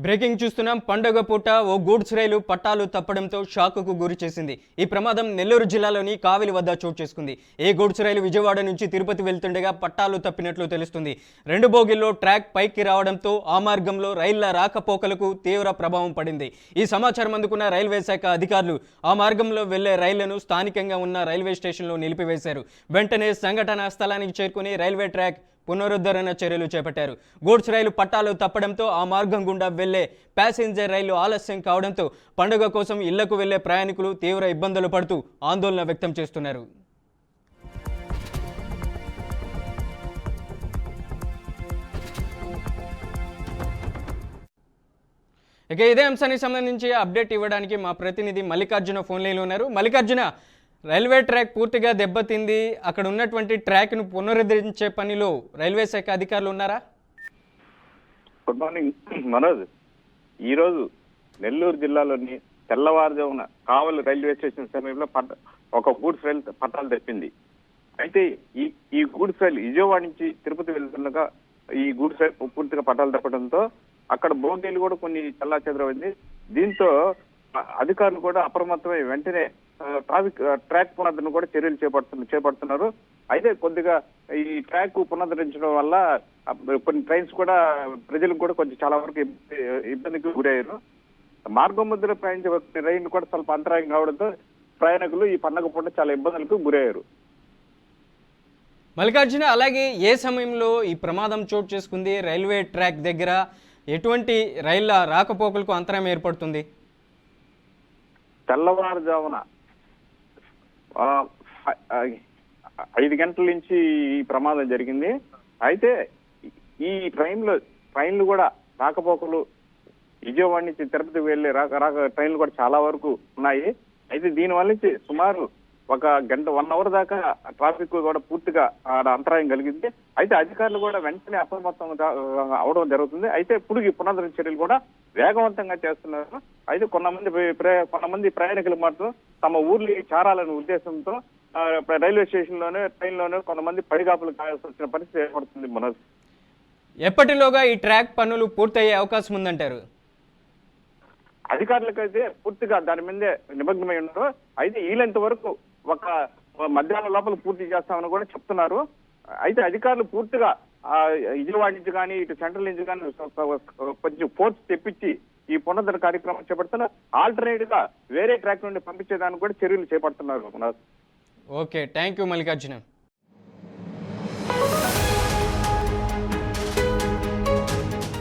Breaking చూస్తున్నాం. పండుగ పూట ఓ గూడ్స్ రైలు పట్టాలు తప్పడంతో షాకుకు గురి చేసింది. ఈ ప్రమాదం నెల్లూరు జిల్లాలోని కావిలి వద్ద చోటు చేసుకుంది. ఏ గూడ్స్ రైలు విజయవాడ నుంచి తిరుపతి వెళ్తుండగా పట్టాలు తప్పినట్లు తెలుస్తుంది. 2 బోగీల్లో ట్రాక్ పైకి రావడంతో ఆ మార్గంలో రైళ్ల రాకపోకలకు తీవ్ర ప్రభావం పడింది. ఈ సమాచారం అందుకున్న రైల్వే శాఖ అధికారులు ఆ మార్గంలో వెళ్లే రైళ్లను స్థానికంగా ఉన్న రైల్వే స్టేషన్లో నిలిపివేశారు. వెంటనే సంఘటనా స్థలానికి చేరుకుని రైల్వే ట్రాక్ పునరుద్ధరణ చర్యలు చేపట్టారు. గూడ్స్ రైలు పట్టాలు తప్పడంతో ఆ మార్గం గుండా వెళ్లే ప్యాసింజర్ రైలు ఆలస్యం కావడంతో పండుగ కోసం ఇళ్లకు వెళ్లే ప్రయాణికులు తీవ్ర ఇబ్బందులు పడుతూ ఆందోళన వ్యక్తం చేస్తున్నారు. ఇక ఇదే అంశానికి సంబంధించి అప్డేట్ ఇవ్వడానికి మా ప్రతినిధి మల్లికార్జున ఫోన్ లైన్లో ఉన్నారు. మల్లికార్జున, రైల్వే ట్రాక్ పూర్తిగా దెబ్బతింది. అక్కడ ఉన్నటువంటి ట్రాక్ను పునరుద్ధరించే పనిలో రైల్వే శాఖ అధికారులు ఉన్నారా? Good morning Manoj. ఈరోజు నెల్లూరు జిల్లాలోని తెల్లవారుజామున కావలి రైల్వే స్టేషన్ సమీపంలో ఒక గూడ్స్ రైలు పట్టాలు తెప్పింది. అయితే ఈ గూడ్స్ రైలు విజయవాడ నుంచి తిరుపతి వెళ్తుండగా ఈ గూడ్స్ రైలు పూర్తిగా పట్టాలు తప్పడంతో అక్కడ బోగీలు కూడా కొన్ని చెల్లాచెదరైంది. దీంతో అధికారులు కూడా అప్రమత్తమై వెంటనే ట్రాక్ పునరుద్ధరణ కూడా చర్యలు చేపడుతున్నారు. అయితే కొద్దిగా ఈ ట్రాక్ పునరుద్ధరించడం వల్ల కొన్ని ట్రైన్స్ కూడా ప్రజలకు కూడా కొంచెం చాలా వరకు ఇబ్బందికి గురయ్యారు. మార్గం మధ్యలో ప్రయాణించే రైలు కూడా ಸ್ವಲ್ಪ అంతరాయం కావడంతో ప్రయాణికులు ఈ పండగ పూట చాలా ఇబ్బందులకు గురయ్యారు. మల్లికార్జున, అలాగే ఏ సమయంలో ఈ ప్రమాదం చోటు చేసుకుంది? రైల్వే ట్రాక్ దగ్గర ఎటువంటి రైళ్ల రాకపోకలకు అంతరాయం ఏర్పడుతుంది? తెల్లవారుజామున 5 గంటల నుంచి ఈ ప్రమాదం జరిగింది. అయితే ఈ ట్రైన్లు కూడా రాకపోకలు విజయవాడ నుంచి తిరుపతి వెళ్లే ట్రైన్లు కూడా చాలా వరకు ఉన్నాయి. అయితే దీనివల్ల నుంచి సుమారు 1 అవర్ దాకా ట్రాఫిక్ కూడా పూర్తిగా అంతరాయం కలిగింది. అయితే అధికారులు కూడా వెంటనే అప్రమత్తం అవడం జరుగుతుంది. అయితే ఇప్పుడు ఈ పునరుద్ధరణ చర్యలు కూడా వేగవంతంగా చేస్తున్నారు. అయితే కొంతమంది ప్రయాణికులు మాత్రం తమ ఊర్లు చేరాలనే ఉద్దేశంతో రైల్వే స్టేషన్ లోనే ట్రైన్లోనే కొంతమంది పడిగాపులు కావాల్సి వచ్చిన పరిస్థితి ఏర్పడుతుంది. మనోజ్, ఎప్పటిలోగా ఈ ట్రాక్ పనులు పూర్తయ్యే అవకాశం ఉందంటారు? అధికారులకైతే పూర్తిగా దాని మీదే నిమగ్నమై ఉన్నారు. అయితే వీళ్ళంత వరకు ఒక మధ్యాహ్నం లోపల పూర్తి చేస్తామని కూడా చెప్తున్నారు. అయితే అధికారులు పూర్తిగా విజయవాడ నుంచి కానీ ఇటు సెంట్రల్ నుంచి కానీ కొంచెం ఫోర్స్ తెప్పించి ఈ పునరుద్ధరణ కార్యక్రమం చేపడుతున్నారు. ఆల్టర్నేటివ్ గా వేరే ట్రాక్ నుండి పంపించేదానికి కూడా చర్యలు చేపడుతున్నారు. Okay, thank you Mallikarjuna.